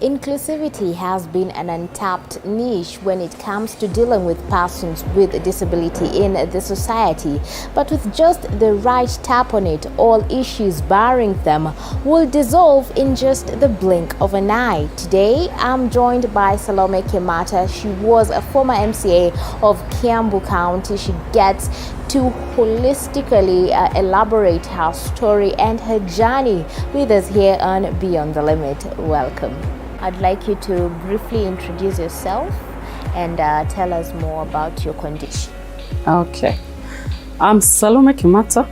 Inclusivity has been an untapped niche when it comes to dealing with persons with disability in the society. But with just the right tap on it, all issues barring them will dissolve in just the blink of an eye. Today, I'm joined by SALOME KIMATA. She was a former MCA of KIAMBU County. She gets to holistically elaborate her story and her journey with us here on Beyond the Limit. Welcome. I'd like you to briefly introduce yourself and tell us more about your condition. Okay. I'm SALOME KIMATA,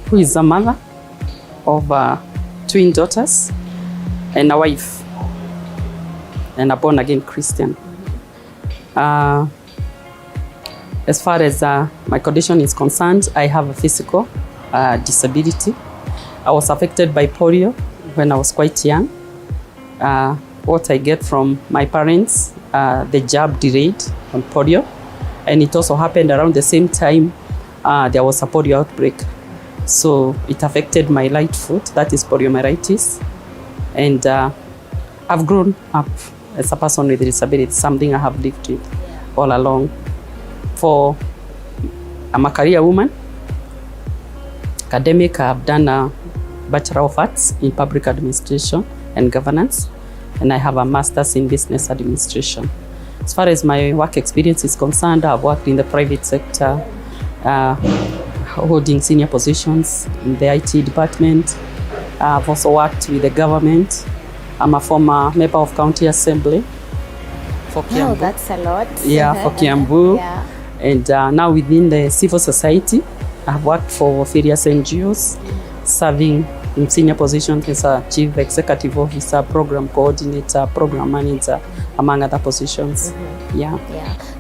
who is a mother of twin daughters and a wife and a born-again Christian. As far as my condition is concerned, I have a physical disability. I was affected by polio when I was quite young. What I get from my parents, the jab delayed on polio, and it also happened around the same time there was a polio outbreak. So it affected my right foot, that is poliomyelitis, and I've grown up as a person with disability, something I have lived with all along. I'm a career woman. Academic, I've done a Bachelor of Arts in Public Administration and Governance, and I have a Master's in Business Administration. As far as my work experience is concerned, I've worked in the private sector, holding senior positions in the IT department. I've also worked with the government. I'm a former member of County Assembly for KIAMBU. Oh, that's a lot. Yeah, for KIAMBU. Yeah. And now within the civil society, I've worked for various NGOs, serving in senior positions as a Chief Executive Officer, Program Coordinator, Program Manager, among other positions. Yeah.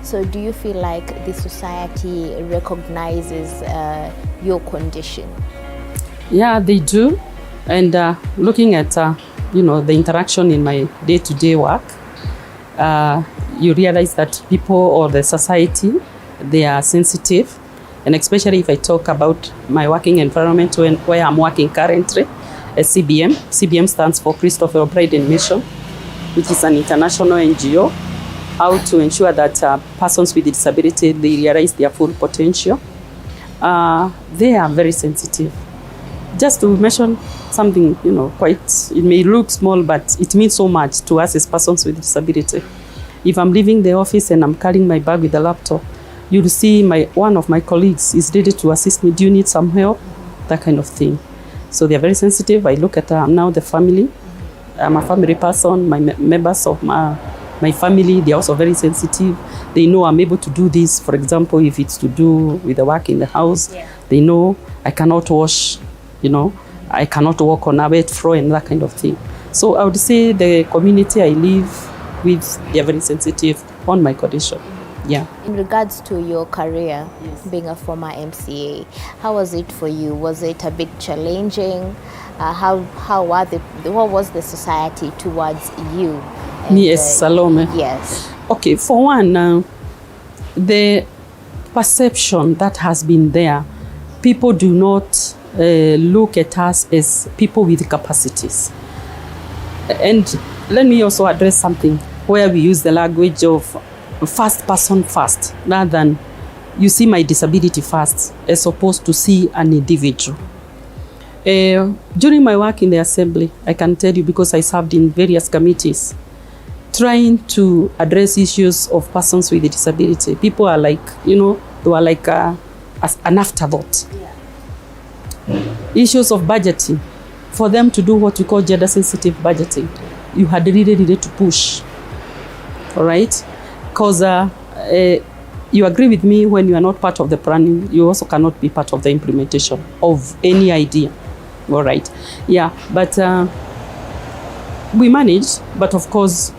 So do you feel like the society recognizes your condition? Yeah, they do. And looking at the interaction in my day-to-day work, you realize that people or the society, they are sensitive. And especially if I talk about my working environment where I'm working currently, as CBM. CBM stands for Christopher Pride and Mission, which is an international NGO, how to ensure that persons with disability, they realize their full potential. They are very sensitive. Just to mention something, it may look small, but it means so much to us as persons with disability. If I'm leaving the office and I'm carrying my bag with a laptop, you'll see one of my colleagues is ready to assist me. Do you need some help? That kind of thing. So they're very sensitive. I look at now the family. I'm a family person. My members of my family, they're also very sensitive. They know I'm able to do this. For example, if it's to do with the work in the house, they know I cannot wash, I cannot walk on a wet floor and that kind of thing. So I would say the community I live with, they're very sensitive on my condition. Yeah. In regards to your career, being a former MCA, how was it for you? Was it a bit challenging? What was the society towards you? Me as Salome? Yes. Okay, for one, the perception that has been there, people do not look at us as people with capacities. And let me also address something where we use the language of first person first, rather than you see my disability first, as opposed to see an individual. During my work in the assembly, I can tell you, because I served in various committees, trying to address issues of persons with a disability. People are like, they were like an afterthought. Issues of budgeting, for them to do what we call gender sensitive budgeting, you had really to push. All right? Because you agree with me, when you are not part of the planning, you also cannot be part of the implementation of any idea. All right. Yeah, but we managed, but of course,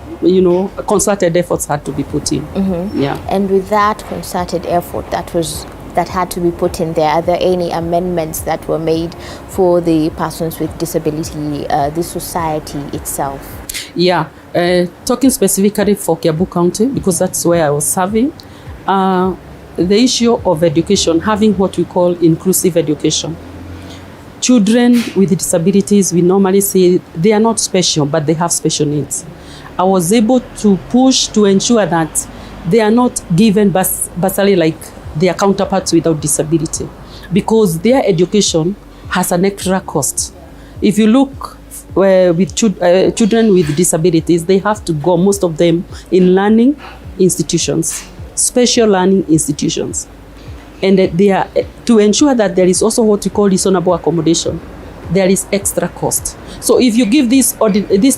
concerted efforts had to be put in. Yeah. And with that concerted effort that had to be put in there, are there any amendments that were made for the persons with disability, the society itself? Yeah. Talking specifically for KIAMBU County, because that's where I was serving, the issue of education, having what we call inclusive education. children with disabilities, we normally say they are not special, but they have special needs. I was able to push to ensure that they are not given bursary like their counterparts without disability, because their education has an extra cost. If you look with children with disabilities, they have to go, most of them, in learning institutions, special learning institutions. And they are, to ensure that there is also what we call reasonable accommodation, there is extra cost. So if you give this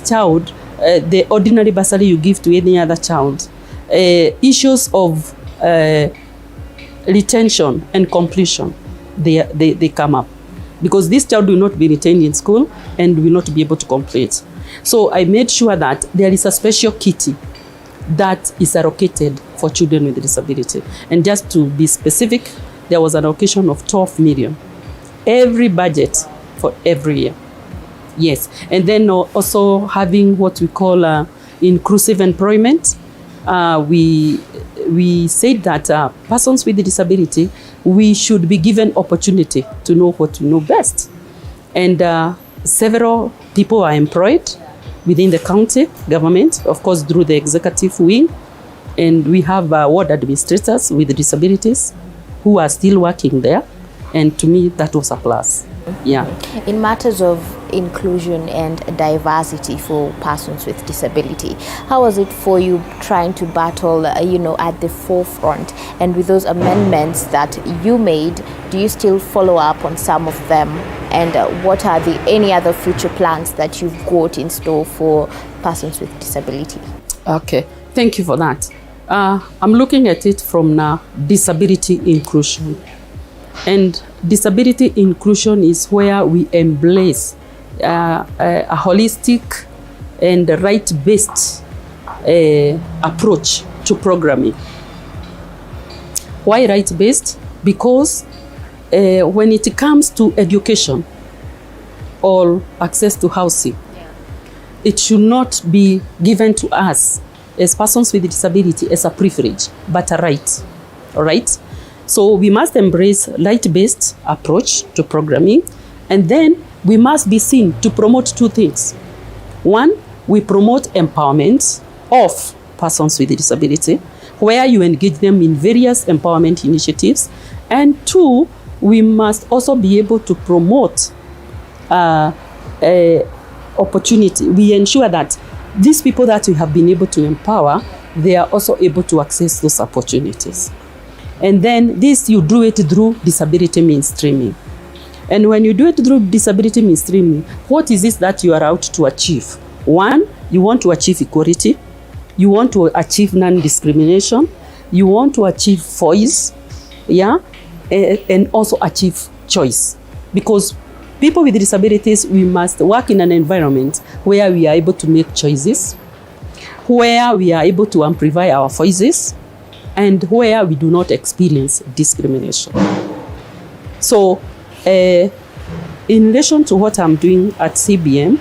child the ordinary bursary you give to any other child, issues of retention and completion, they come up, because this child will not be retained in school and will not be able to complete. So I made sure that there is a special kitty that is allocated for children with disability. And just to be specific, there was an allocation of 12 million. Every budget for every year. Yes. And then also having what we call inclusive employment. We said that persons with disability, we should be given opportunity to know what we know best. And several people are employed within the county government, of course, through the executive wing. And we have ward administrators with disabilities who are still working there. And to me, that was a plus. Yeah. In matters of inclusion and diversity for persons with disability, how was it for you trying to battle, at the forefront? And with those amendments that you made, do you still follow up on some of them? And what are any other future plans that you've got in store for persons with disability? Okay, thank you for that. I'm looking at it from now, disability inclusion. And disability inclusion is where we embrace a holistic and right-based approach to programming. Why right-based? Because when it comes to education or access to housing, it should not be given to us as persons with disability as a privilege, but a right. All right? So we must embrace right-based approach to programming, and then we must be seen to promote two things. One, we promote empowerment of persons with disability, where you engage them in various empowerment initiatives. And two, we must also be able to promote opportunity. We ensure that these people that we have been able to empower, they are also able to access those opportunities. And then this, you do it through disability mainstreaming. And when you do it through disability mainstreaming, what is this that you are out to achieve? One, you want to achieve equality. You want to achieve non-discrimination. You want to achieve voice, yeah, and also achieve choice. Because people with disabilities, we must work in an environment where we are able to make choices, where we are able to amplify our voices, and where we do not experience discrimination. So, in relation to what I'm doing at CBM,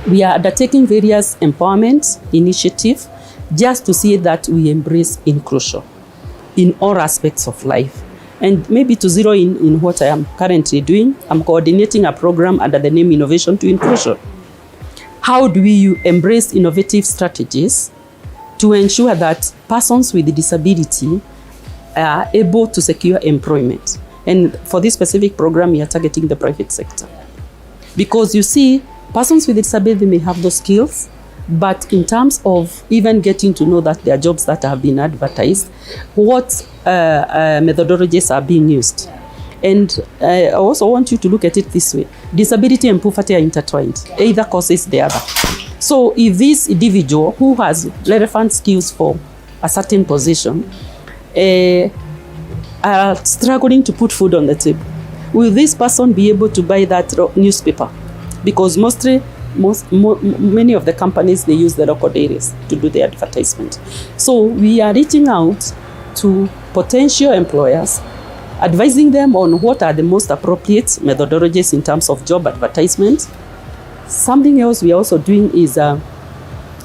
we are undertaking various empowerment initiatives just to see that we embrace inclusion in all aspects of life. And maybe to zero in what I am currently doing, I'm coordinating a program under the name Innovation to Inclusion. How do we embrace innovative strategies to ensure that persons with disability are able to secure employment? And for this specific program, we are targeting the private sector. Because you see, persons with disability may have those skills, but in terms of even getting to know that there are jobs that have been advertised, what methodologies are being used. And I also want you to look at it this way. Disability and poverty are intertwined. Either causes the other. So if this individual who has relevant skills for a certain position are struggling to put food on the table, will this person be able to buy that newspaper? Because many of the companies, they use the local dairies to do the advertisement. So we are reaching out to potential employers, advising them on what are the most appropriate methodologies in terms of job advertisement. Something else we are also doing is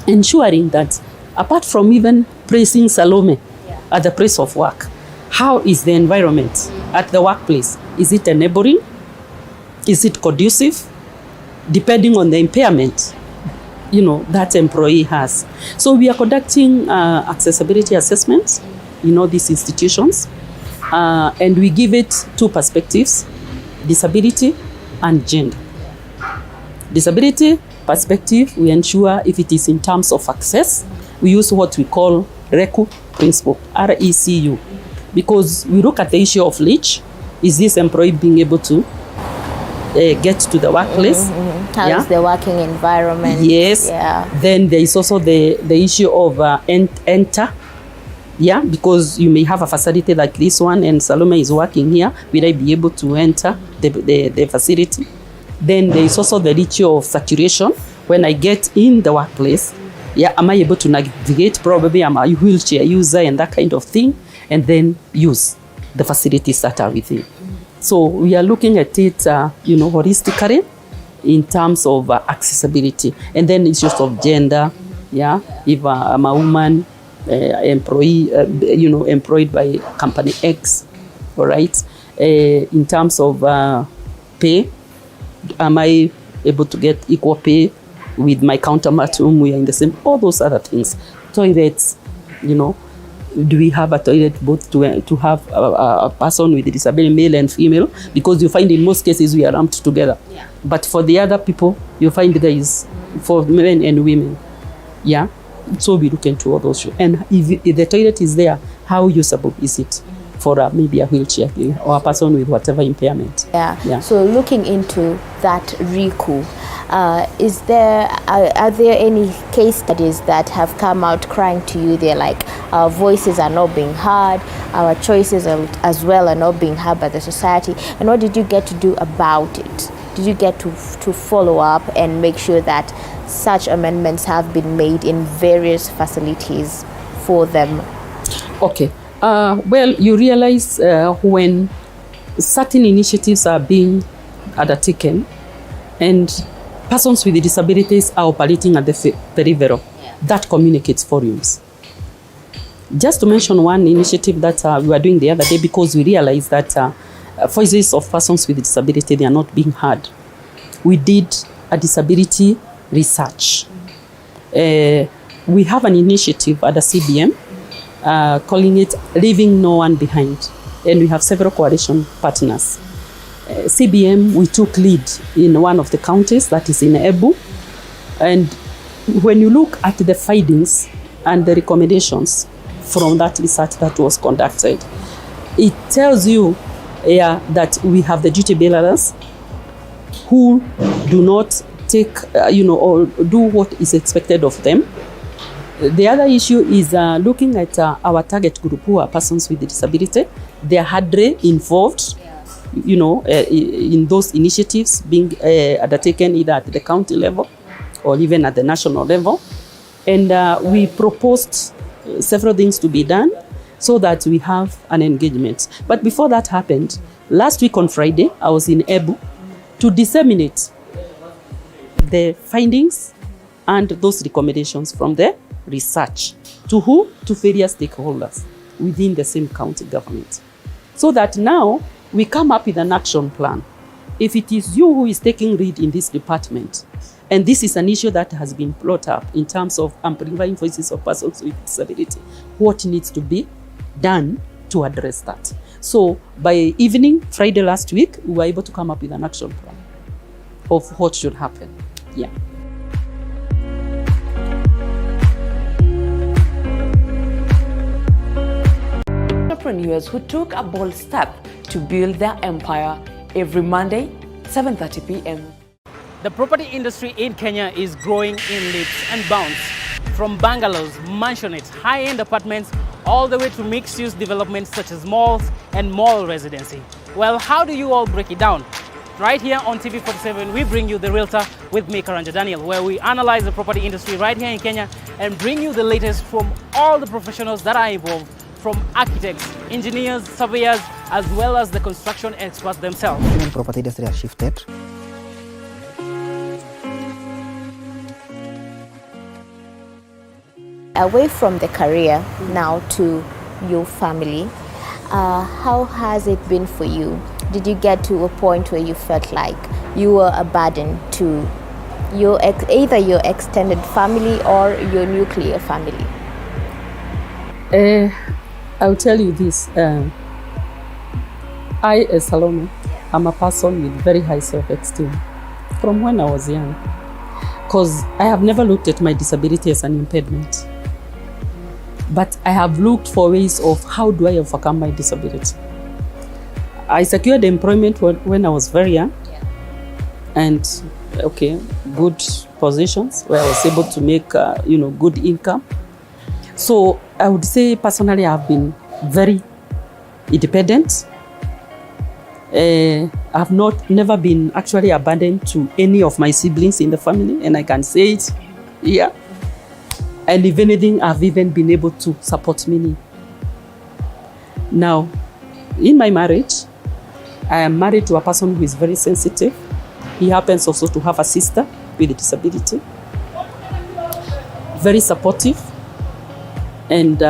ensuring that, apart from even praising Salome at the place of work, how is the environment at the workplace? Is it enabling? Is it conducive? Depending on the impairment, that employee has. So we are conducting accessibility assessments in all these institutions, and we give it two perspectives: disability and gender. Disability perspective, we ensure if it is in terms of access, we use what we call RECU principle, RECU, because we look at the issue of reach. Is this employee being able to get to the workplace? How is the working environment? Yes. Yeah. Then there is also the issue of enter. Yeah, because you may have a facility like this one and Salome is working here. Will I be able to enter the facility? Then there is also the issue of saturation. When I get in the workplace, am I able to navigate? Probably I'm a wheelchair user and that kind of thing, and then use the facilities that are within. So we are looking at it, holistically in terms of accessibility, and then issues of gender. Yeah, if I'm a woman, employee, employed by company X, all right. In terms of pay, am I able to get equal pay with my counterpart whom we are in the same? All those other things. Toilets, do we have a toilet both to have a person with a disability, male and female? Because you find in most cases we are lumped together. Yeah. But for the other people, you find there is for men and women. Yeah. So we look into all those. And if the toilet is there, how usable is it for maybe a wheelchair or a person with whatever impairment? Yeah. So looking into that RECU, are there any case studies that have come out crying to you? They're like, our voices are not being heard, our choices as well are not being heard by the society. And what did you get to do about it? Did you get to follow up and make sure that such amendments have been made in various facilities for them? Okay. Well, you realize when certain initiatives are being undertaken and persons with disabilities are operating at the peripheral, that communicates volumes. Just to mention one initiative that we were doing the other day, because we realized that voices of persons with disability, they are not being heard. We did a disability research. We have an initiative at the CBM calling it Leaving No One Behind. And we have several coalition partners. CBM, we took lead in one of the counties, that is in Ebu. And when you look at the findings and the recommendations from that research that was conducted, it tells you that we have the duty bearers who do not take, or do what is expected of them. The other issue is looking at our target group, who are persons with disability. They are hardly involved, in those initiatives being undertaken either at the county level or even at the national level. And we proposed several things to be done so that we have an engagement. But before that happened, last week on Friday, I was in Ebu to disseminate the findings and those recommendations from the research. To who? To various stakeholders within the same county government. So that now we come up with an action plan. If it is you who is taking lead in this department, and this is an issue that has been brought up in terms of amplifying voices of persons with disability, what needs to be done to address that? So by evening, Friday last week, we were able to come up with an action plan of what should happen. Yeah. Entrepreneurs who took a bold step to build their empire every Monday, 7:30 p.m. The property industry in Kenya is growing in leaps and bounds. From bungalows, mansionettes, high-end apartments, all the way to mixed-use developments such as malls and mall residency. Well, how do you all break it down? Right here on TV47, we bring you The Realtor with me, Karanja Daniel, where we analyze the property industry right here in Kenya and bring you the latest from all the professionals that are involved, from architects, engineers, surveyors, as well as the construction experts themselves. The property industry has shifted. Away from the career now to your family, how has it been for you? Did you get to a point where you felt like you were a burden to either your extended family or your nuclear family? I'll tell you this. I, as Salome, I'm a person with very high self-esteem from when I was young, because I have never looked at my disability as an impediment, but I have looked for ways of how do I overcome my disability. I secured employment when I was very young, and good positions where I was able to make good income. So I would say personally I've been very independent. I've never been actually abandoned to any of my siblings in the family, and I can say it here. And if anything, I've even been able to support many. Now, in my marriage, I am married to a person who is very sensitive. He happens also to have a sister with a disability. Very supportive, and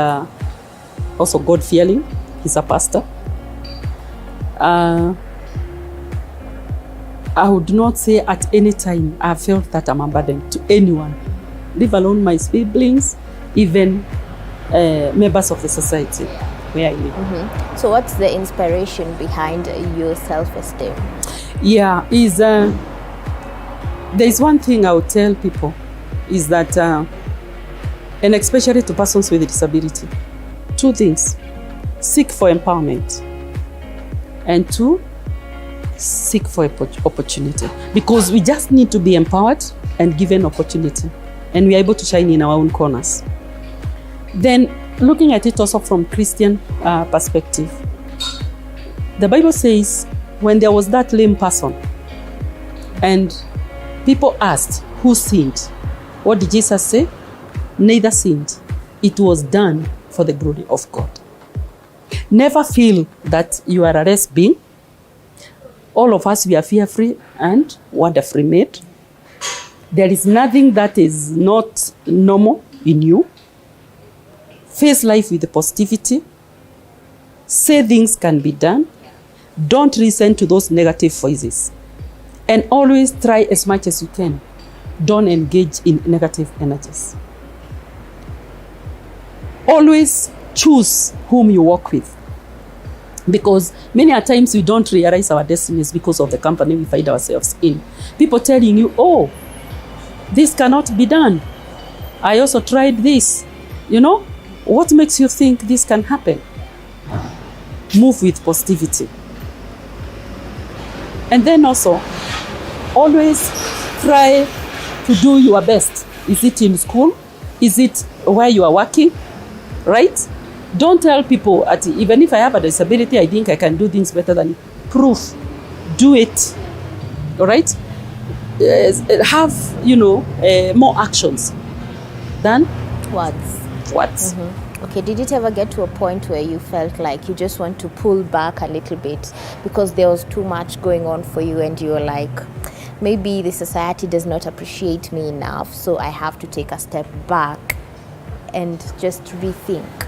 also God-fearing. He's a pastor. I would not say at any time I felt that I'm a burden to anyone, leave alone my siblings, even members of the society where I live. Mm-hmm. So what's the inspiration behind your self-esteem? Yeah, there's one thing I would tell people is that, and especially to persons with a disability, two things: seek for empowerment, and two, seek for opportunity, because we just need to be empowered and given opportunity, and we are able to shine in our own corners. Then looking at it also from Christian perspective, the Bible says when there was that lame person and people asked who sinned, what did Jesus say? Neither sinned. It was done for the glory of God. Never feel that you are a less being. All of us, we are fear-free and wonderfully made. There is nothing that is not normal in you. Face life with positivity. Say things can be done. Don't listen to those negative voices. And always try as much as you can. Don't engage in negative energies. Always choose whom you work with. Because many a times we don't realize our destinies because of the company we find ourselves in. People telling you, oh, this cannot be done. I also tried this. What makes you think this can happen? Move with positivity. And then also, always try to do your best. Is it in school? Is it where you are working? Right? Don't tell people, even if I have a disability, I think I can do things better than you. Proof. Do it. All right? Have, more actions than words. Mm-hmm. Okay, did it ever get to a point where you felt like you just want to pull back a little bit because there was too much going on for you and you were like, maybe the society does not appreciate me enough, so I have to take a step back and just rethink?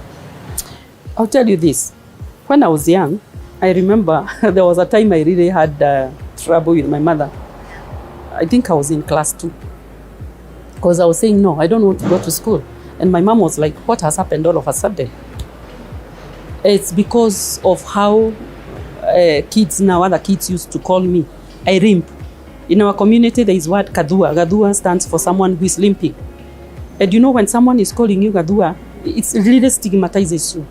I'll tell you this. When I was young, I remember there was a time I really had trouble with my mother. I think I was in class 2. Because I was saying, no, I don't want to go to school. And my mom was like, what has happened all of a sudden? It's because of how other kids used to call me. I limp. In our community, there is word gadua. Gadua stands for someone who is limping. And when someone is calling you gadua, it really stigmatizes you.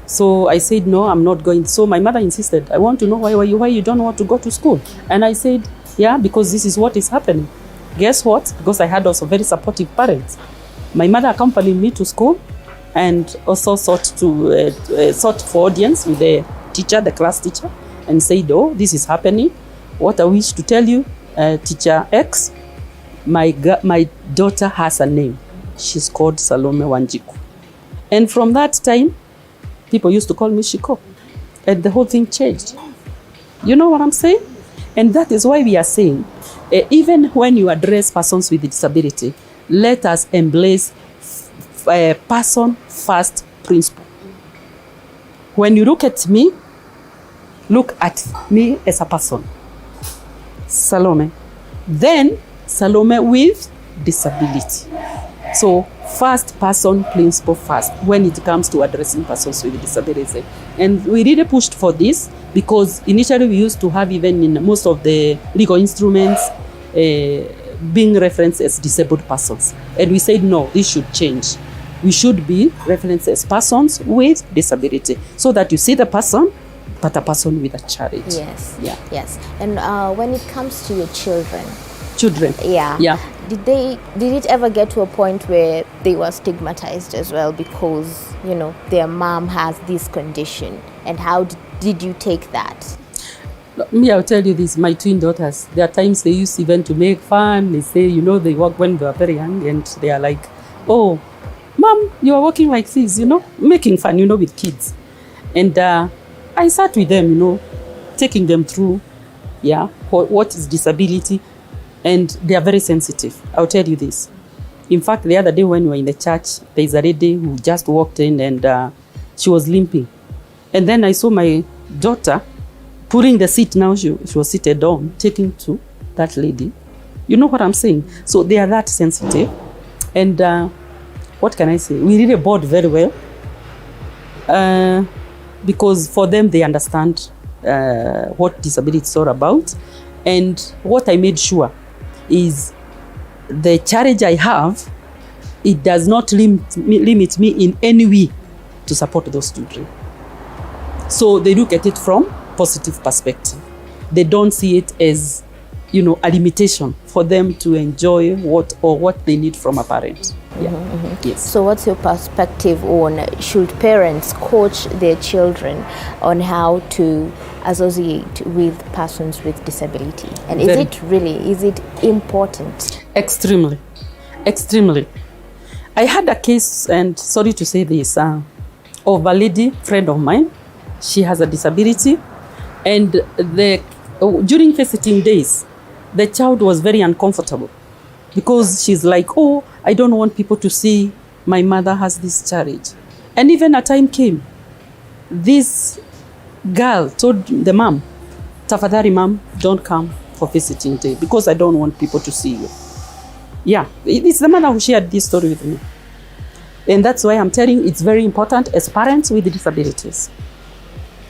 So I said, no, I'm not going. So my mother insisted, I want to know why you don't want to go to school. And I said, yeah, because this is what is happening. Guess what? Because I had also very supportive parents. My mother accompanied me to school and also sought for audience with the teacher, the class teacher, and said, oh, this is happening. What I wish to tell you, teacher X, my daughter has a name. She's called Salome Wanjiku. And from that time, people used to call me Shiko. And the whole thing changed. You know what I'm saying? And that is why we are saying, even when you address persons with disability, let us embrace a person-first principle. When you look at me as a person. Salome. Then Salome with disability. So first person principle first when it comes to addressing persons with disability. And we really pushed for this because initially we used to have, even in most of the legal instruments, being referenced as disabled persons. And we said, no, this should change. We should be referenced as persons with disability so that you see the person, but a person with a challenge. Yes. Yeah. Yes. And when it comes to your children. Yeah. Did it ever get to a point where they were stigmatized as well because, you know, their mom has this condition? And how did you take that? Me, I'll tell you this, my twin daughters, there are times they used even to make fun. They say, you know, they walk when they were very young and they are like, oh, Mom, you are walking like this, you know, making fun, you know, with kids. And I sat with them, you know, taking them through, what is disability. And they are very sensitive. I'll tell you this. In fact, the other day when we were in the church, there's a lady who just walked in and she was limping. And then I saw my daughter putting the seat now she was seated on, taking to that lady. You know what I'm saying? So they are that sensitive. And what can I say? We really bond very well because for them, they understand what disability is all about. And what I made sure is the challenge I have, it does not limit me in any way to support those children. So they look at it from positive perspective. They don't see it as, you know, a limitation for them to enjoy what they need from a parent. Yes. So what's your perspective on should parents coach their children on how to associate with persons with disability? And is it important? Extremely. I had a case, and sorry to say this, of a lady friend of mine. She has a disability, and during visiting days, the child was very uncomfortable because she's like, oh, I don't want people to see my mother has this challenge. And even a time came, this girl told the mom, tafadhali mom, don't come for visiting day because I don't want people to see you. Yeah, it's the mother who shared this story with me. And that's why I'm telling you, it's very important as parents with disabilities.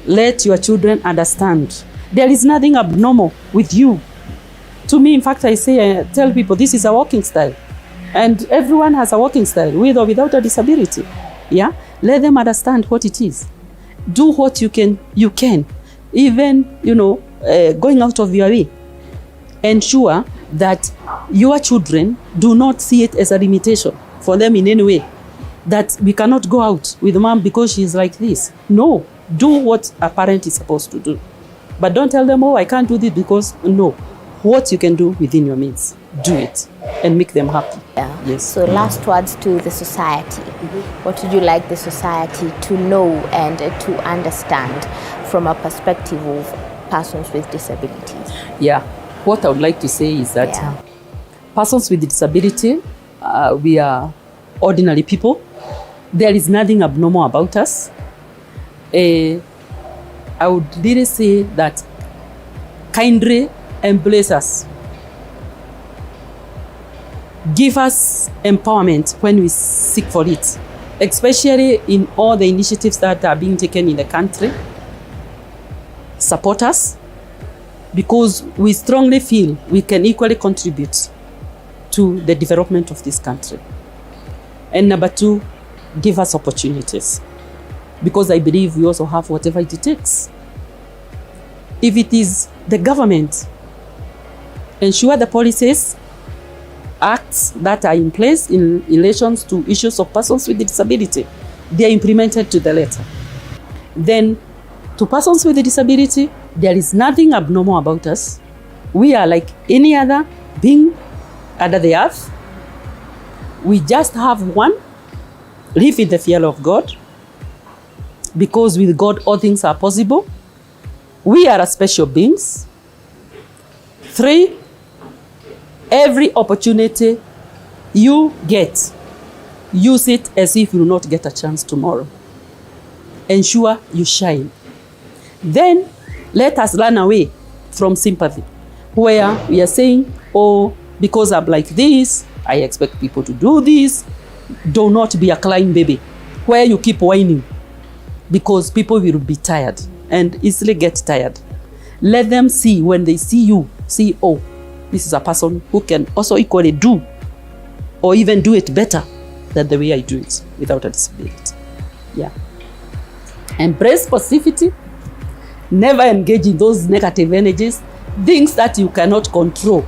Let your children understand there is nothing abnormal with you. To me, in fact, I tell people this is a walking style. And everyone has a walking style, with or without a disability. Yeah? Let them understand what it is. Do what you can. Even, you know, going out of your way. Ensure that your children do not see it as a limitation for them in any way. That we cannot go out with mom because she's like this. No. Do what a parent is supposed to do. But don't tell them, oh, I can't do this because, no. What you can do within your means, do it and make them happy. Yeah. Yes. So last words to the society. What would you like the society to know and to understand from a perspective of persons with disabilities? Yeah. What I would like to say is that persons with disability, we are ordinary people. There is nothing abnormal about us. I would really say that kindly embrace us. Give us empowerment when we seek for it, especially in all the initiatives that are being taken in the country. Support us because we strongly feel we can equally contribute to the development of this country. And number two, give us opportunities because I believe we also have whatever it takes. If it is the government, ensure the policies, acts that are in place in relation to issues of persons with disability, they are implemented to the letter. Then, to persons with disability, there is nothing abnormal about us. We are like any other being under the earth. We just have one, live in the fear of God, because with God all things are possible. We are a special beings. 3, every opportunity you get, use it as if you will not get a chance tomorrow. Ensure you shine. Then let us run away from sympathy. where we are saying, oh, because I'm like this, I expect people to do this. Do not be a crying baby where you keep whining, because people will be tired and easily get tired. Let them see, when they see you, see, oh, this is a person who can also equally do or even do it better than the way I do it without a disability. Yeah. Embrace positivity. Never engage in those negative energies, things that you cannot control.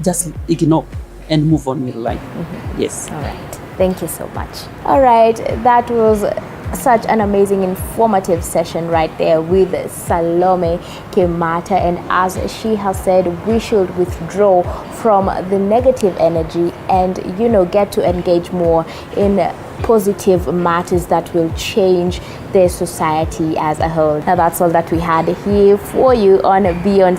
Just ignore and move on with life. Yes. All right. Thank you so much. All right. That was such an amazing, informative session right there with Salome Kimata. And as she has said, we should withdraw from the negative energy and, you know, get to engage more in positive matters that will change their society as a whole. Now, that's all that we had here for you on Beyond